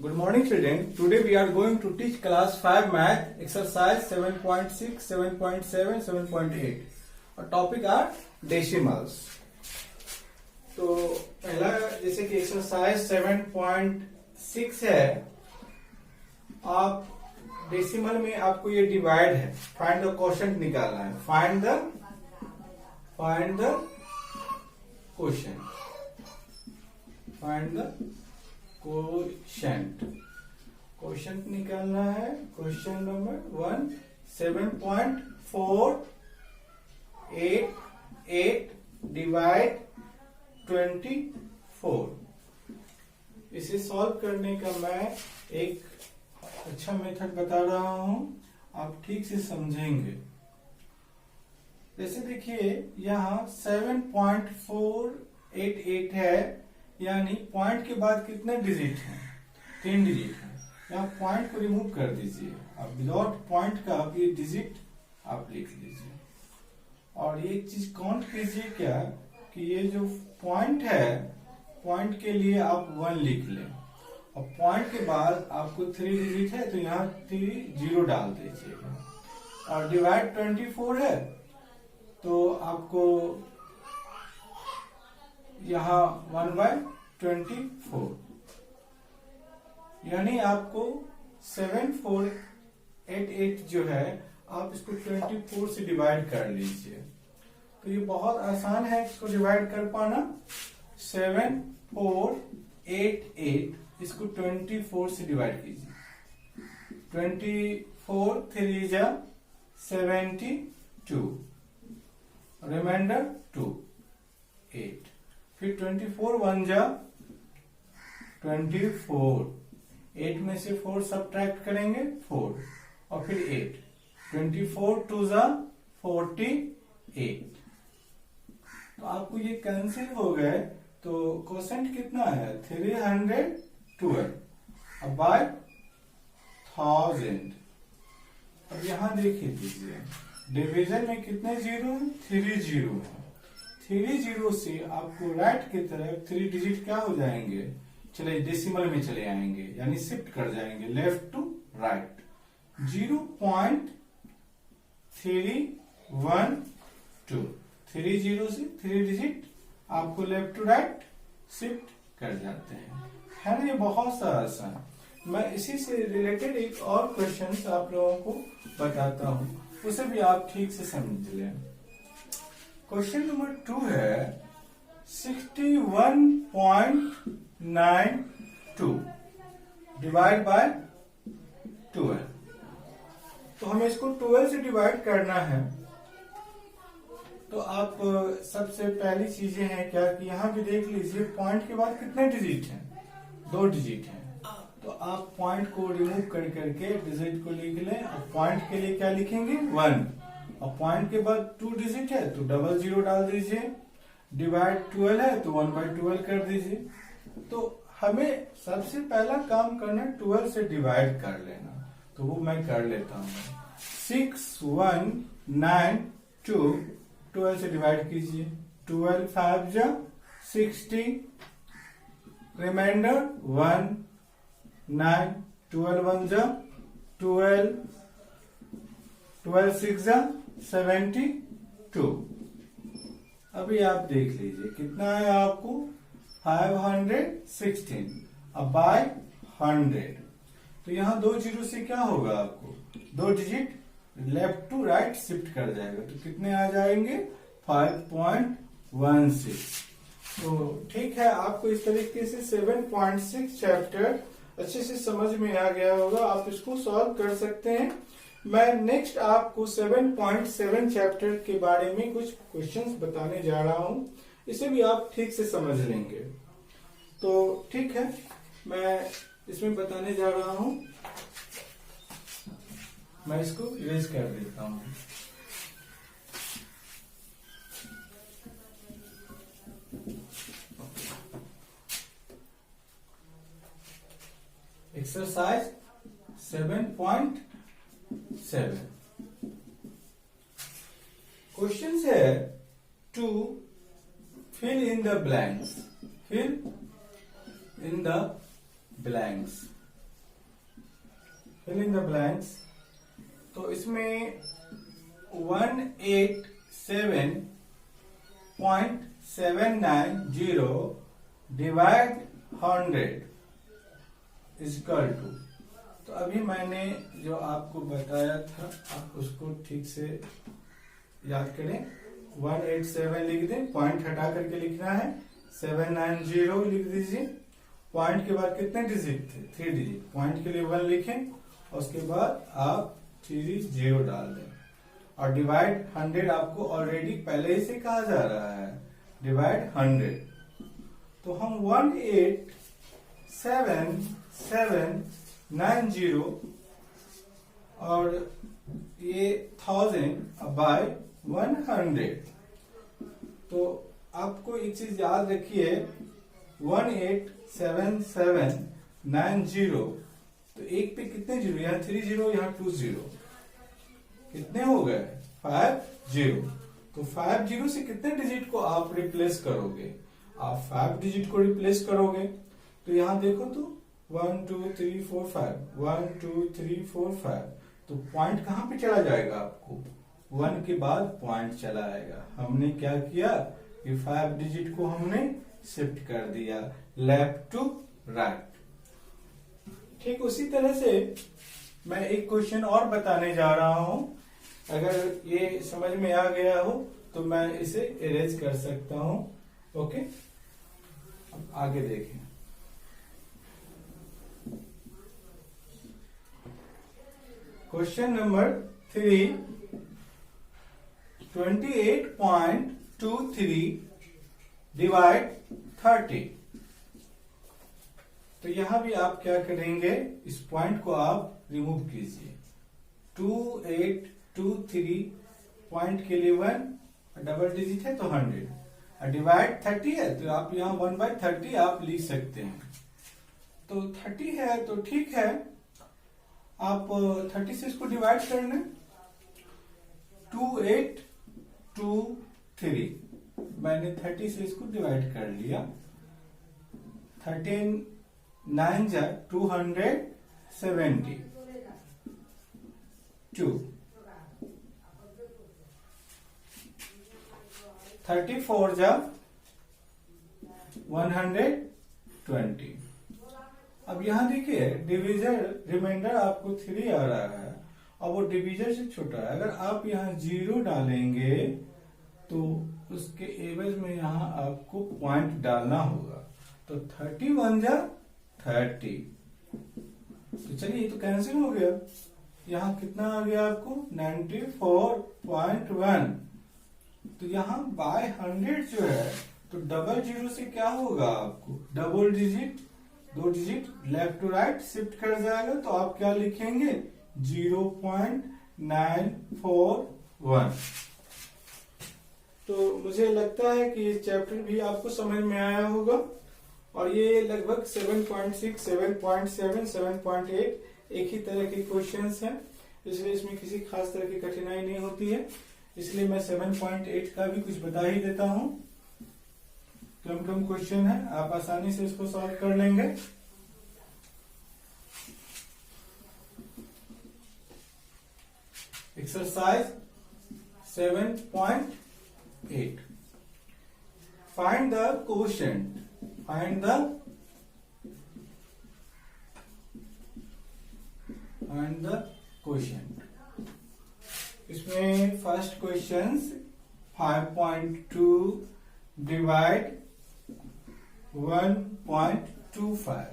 Good morning children. Today we are going to teach class 5 math exercise 7.6, 7.7, 7.8. और topic are decimals. तो पहला जैसे कि एक्सरसाइज 7.6 है, आप डेसिमल में आपको ये डिवाइड है, फाइंड द क्वोशंट निकालना है। Find the quotient, find the quotient निकालना है। Question number 1, 7.488 divide 24। इसे सॉल्व करने का मैं एक अच्छा मेथड बता रहा हूं, आप ठीक से समझेंगे। जैसे देखिए यहाँ 7.488 है, यानी पॉइंट के बाद कितने डिजिट हैं? 3 डिजिट है। यहाँ पॉइंट को रिमूव कर दीजिए, अब विदाउट पॉइंट का आप ये डिजिट आप लिख लीजिए। और ये चीज काउंट कीजिए क्या कि ये जो पॉइंट है, पॉइंट के लिए आप 1 लिख लें, और पॉइंट के बाद आपको 3 डिजिट है तो यहाँ 3 0 डाल दीजिएगा। और डिवाइड 24 है तो आपको यहाँ 1/24, यानी आपको 7488 जो है आप इसको 24 से डिवाइड कर लीजिए। तो ये बहुत आसान है इसको डिवाइड कर पाना। 7488 इसको 24 से डिवाइड कीजिए। 24 3 जा 72, रिमाइंडर 2 8, फिर 24 1 जा 24, 8 में से 4 सब्ट्रैक्ट करेंगे 4, और फिर 8, 24 2 जा 48। तो आपको ये कैंसिल हो गए, तो क्वोशंट कितना है? 312 अब बाय 1000। अब यहां देखिए दीजिए, डिवीजन में कितने जीरो है? 3 जीरो है। 3 जीरो से आपको राइट की तरफ 3 डिजिट क्या हो जाएंगे? चले डेसिमल में चले आएंगे, यानी शिफ्ट कर जाएंगे लेफ्ट टू राइट। 0.312, 3 जीरो से 3 डिजिट आपको लेफ्ट टू राइट शिफ्ट कर जाते हैं। है ना, ये बहुत सा आसान। मैं इसी से रिलेटेड एक और क्वेश्चन आप लोगों को बताता हूं, उसे भी आप ठीक से समझ लें। क्वेश्चन नंबर 2 है 61.92 डिवाइड बाय 12। तो हमें इसको 12 से डिवाइड करना है। तो आप सबसे पहली चीजें हैं क्या कि यहाँ भी देख लीजिए, पॉइंट के बाद कितने डिजिट हैं? 2 डिजिट हैं। तो आप पॉइंट को रिमूव कर करके डिजिट को लिख लें, और पॉइंट के लिए क्या लिखेंगे? 1, और पॉइंट के बाद 2 डिजिट है तो 00 डाल दीजिए। डिवाइड 12 है तो 1/12 कर दीजिए। तो हमें सबसे पहला काम करना है 12 से डिवाइड कर लेना, तो वो मैं कर लेता हूँ। 6192 12 से डिवाइड कीजिए। 12 5 जा 60, रिमाइंडर 1 9, 12 1 जा 12, 12 6 जा 72। अभी आप देख लीजिए कितना है आपको? 516 अब बाय 100। तो यहाँ 2 जीरो से क्या होगा? आपको 2 digit left to right shift कर जाएगा, तो कितने आ जाएंगे? 5.16। तो ठीक है, आपको इस तरीके से 7.6 चैप्टर अच्छे से समझ में आ गया होगा, आप इसको सॉल्व कर सकते हैं। मैं नेक्स्ट आपको 7.7 चैप्टर के बारे में कुछ क्वेश्चंस बताने जा रहा हूं, इसे भी आप ठीक से समझ लेंगे। तो ठीक है, मैं इसमें बताने जा रहा हूं। मैं इसको इरेज कर देता हूं। एक्सरसाइज 7.7 क्वेश्चन है to fill in the blanks, fill in the blanks। Fill in the blanks. तो इसमें 187.790 डिवाइड 100 इजकल टू। तो अभी मैंने जो आपको बताया था आप उसको ठीक से याद करें। 187 लिख दें, पॉइंट हटा करके लिखना है, 790 लिख दीजिए। पॉइंट के बाद कितने डिजिट थे? 3 डिजिट। पॉइंट के लिए 1 लिखें और उसके बाद आप 30 डाल दें। और डिवाइड 100 आपको ऑलरेडी पहले ही से कहा जा रहा है, डिवाइड 100। तो हम 187,790 और ये 1000 बाय 100। तो आपको एक चीज याद रखिए, 187,790 तो एक पे कितने जीरो? यहाँ 30, यहाँ 20, कितने हो गए? 50। तो 50 से कितने डिजिट को आप रिप्लेस करोगे? आप 5 डिजिट को रिप्लेस करोगे। तो यहाँ देखो तो 1 2 3 4 5, 1 2 3 4 5। तो पॉइंट कहाँ पे चला जाएगा? आपको 1 के बाद पॉइंट चला आएगा। हमने क्या किया कि 5 डिजिट को हमने शिफ्ट कर दिया लेफ्ट टू राइट। ठीक उसी तरह से मैं एक क्वेश्चन और बताने जा रहा हूं। अगर ये समझ में आ गया हो तो मैं इसे इरेज कर सकता हूं। ओके, अब आगे देखें। Question number 3, 28.23 divide 30। तो यहां भी आप क्या करेंगे, इस पॉइंट को आप रिमूव कीजिए। 2823 पॉइंट के लिए 1, डबल डिजिट है तो 100, डिवाइड 30 है तो आप यहाँ 1/30 आप लिख सकते हैं। तो 30 है तो ठीक है, आप 30 से इसको डिवाइड कर लें। 2823 मैंने 30 से इसको डिवाइड कर लिया। 13 9 जा 270 2, 34 जा 120। अब यहां देखिए डिविजर रिमाइंडर आपको 3 आ रहा है और वो डिविजर से छोटा है। अगर आप यहाँ 0 डालेंगे तो उसके एवज में यहाँ आपको पॉइंट डालना होगा। तो 31 जा 30। तो चलिए ये तो कैंसिल हो गया। यहाँ कितना आ गया आपको? 94.1। तो यहाँ बाय 100 जो है तो डबल जीरो से क्या होगा? आपको double digit 2 digit left to right shift कर जाएगा। तो आप क्या लिखेंगे? 0.941। तो मुझे लगता है कि ये चैप्टर भी आपको समझ में आया होगा। और ये लगभग 7.6, 7.7, 7.8 एक ही तरह के क्वेश्चंस हैं, इसलिए इसमें किसी खास तरह की कठिनाई नहीं होती है। इसलिए मैं 7.8 का भी कुछ बता ही देता हूं। कम क्वेश्चन है, आप आसानी से इसको सॉल्व कर लेंगे। Exercise 7.8, find the quotient. Find the quotient. इसमें फर्स्ट क्वेश्चन 5.2 डिवाइड 1.25।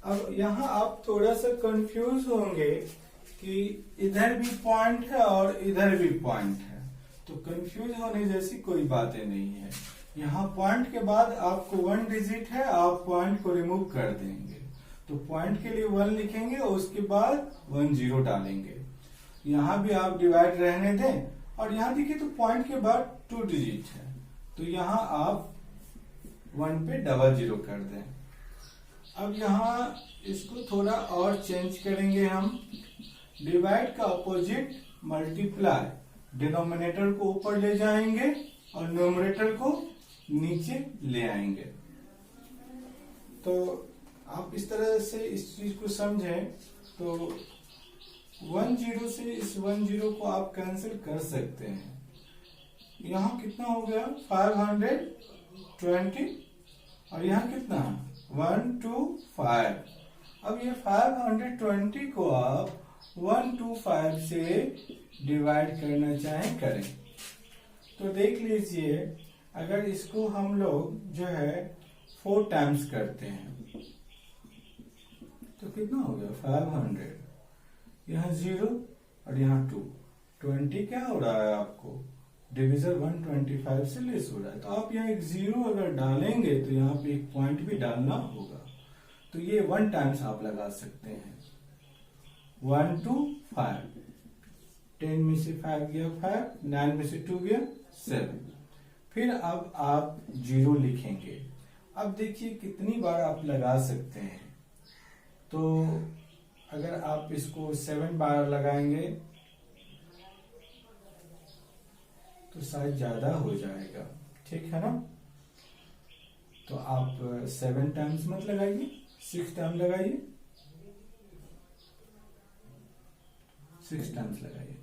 अब यहाँ आप थोड़ा सा कंफ्यूज होंगे कि इधर भी पॉइंट है और इधर भी पॉइंट है। तो कंफ्यूज होने जैसी कोई बातें नहीं है। यहाँ पॉइंट के बाद आपको 1 डिजिट है, आप पॉइंट को रिमूव कर देंगे। तो पॉइंट के लिए 1 लिखेंगे और उसके बाद 10 डालेंगे। यहाँ भी आप डिवाइड रहने दें और यहाँ देखिए तो पॉइंट के बाद 2 डिजिट है, तो यहाँ आप 1 पे डबल जीरो कर दें। अब यहाँ इसको थोड़ा और चेंज करेंगे हम। डिवाइड का अपोजिट मल्टीप्लाई, डिनोमिनेटर को ऊपर ले जाएंगे और न्यूमरेटर को नीचे ले आएंगे। तो आप इस तरह से इस चीज को समझें तो 10 से इस 10 को आप कैंसिल कर सकते हैं। यहाँ कितना हो गया 520 और यहाँ कितना 125। अब ये 520 को आप 125 से डिवाइड करना चाहें करें। तो देख लीजिए, अगर इसको हम लोग जो है 4 टाइम्स करते हैं तो कितना हो गया 500, यहाँ 0 और यहाँ 2, 20 क्या हो रहा है आपको डिविजन 125 से लेस हो रहा है। तो आप यहाँ एक 0 अगर डालेंगे तो यहाँ पे एक पॉइंट भी डालना होगा। तो ये 1 टाइम्स आप लगा सकते हैं। 1 to 5, 10 में से 5 गया 5, 9 में से 2 गया 7। फिर अब आप 0 लिखेंगे। अब देखिए कितनी बार आप लगा सकते हैं। तो अगर आप इसको 7 बार लगाएंगे तो शायद ज्यादा हो जाएगा, ठीक है ना। तो आप 7 टाइम्स मत लगाइए, 6 टाइम्स लगाइए, 6 टाइम्स लगाइए।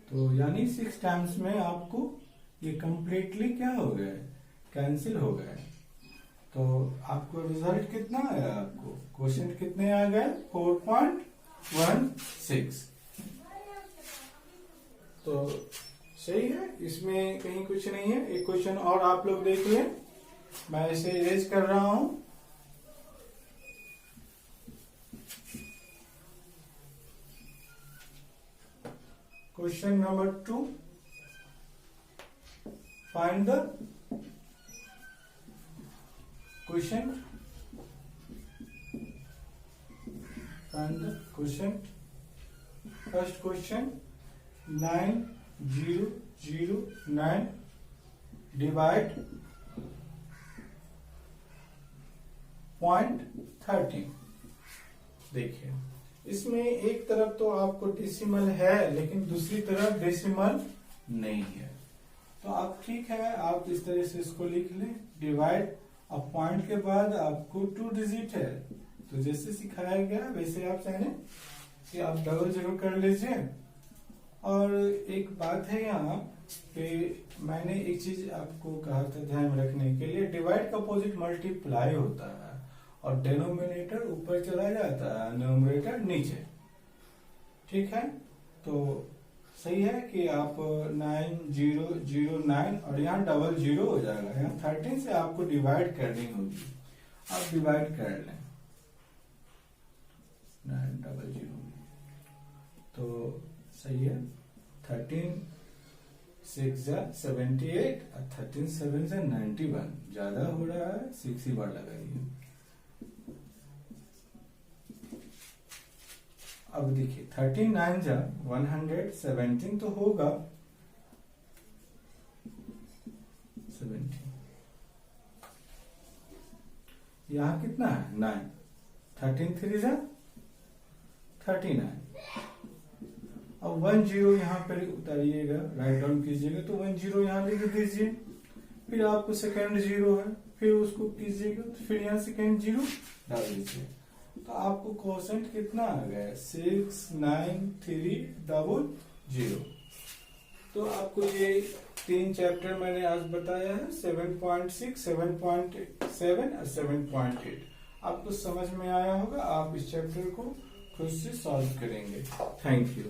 तो यानी 6 टाइम्स में आपको ये कंप्लीटली क्या हो गया, कैंसिल हो गया। तो आपको रिजल्ट कितना आया, आपको क्वेश्चन कितने आ गए 4.16। तो सही है, इसमें कहीं कुछ नहीं है। एक क्वेश्चन और आप लोग देख लें, मैं इसे इरेज कर रहा हूं। Question number 2, find the question, first question 9009 divide 0.13। देखिए, इसमें एक तरफ तो आपको डेसिमल है लेकिन दूसरी तरफ डेसिमल नहीं है। तो आप ठीक है, आप इस तरह से इसको लिख लें, डिवाइड। अब पॉइंट के बाद आपको 2 डिजिट है, तो जैसे सिखाया गया वैसे आप चाहें कि आप डबल 0 कर लीजिए। और एक बात है यहाँ कि मैंने एक चीज आपको कहा था ध्यान में रखने के लिए, डिवाइड का अपोजिट मल्टीप्लाई होता है और डिनोमिनेटर ऊपर चला जाता है, न्यूमरेटर नीचे, ठीक है। तो सही है कि आप 9009 और यहाँ डबल 0 हो जाएगा, यहाँ 13 से आपको डिवाइड करनी होगी। आप डिवाइड कर लें 900, तो सही है। 13 6 78 और 13 7 91, ज्यादा हो रहा है, 6 ही बार लगाइए। अब देखिए 13 9 117 तो होगा 17, यहाँ कितना है 9, 13 3 39। अब 10 यहाँ पर उतारिएगा, राइट डाउन कीजिएगा, तो 10 यहाँ लिख दीजिए। फिर आपको सेकेंड 0 है, फिर उसको कीजिएगा, तो फिर यहाँ सेकेंड 0 डाल दीजिए। तो आपको क्वोशेंट कितना आ गया 69300। तो आपको ये 3 चैप्टर मैंने आज बताया है, 7.6, 7.7 और 7.8। आपको समझ में आया होगा, आप इस चैप्टर को खुद से सॉल्व करेंगे। Thank you.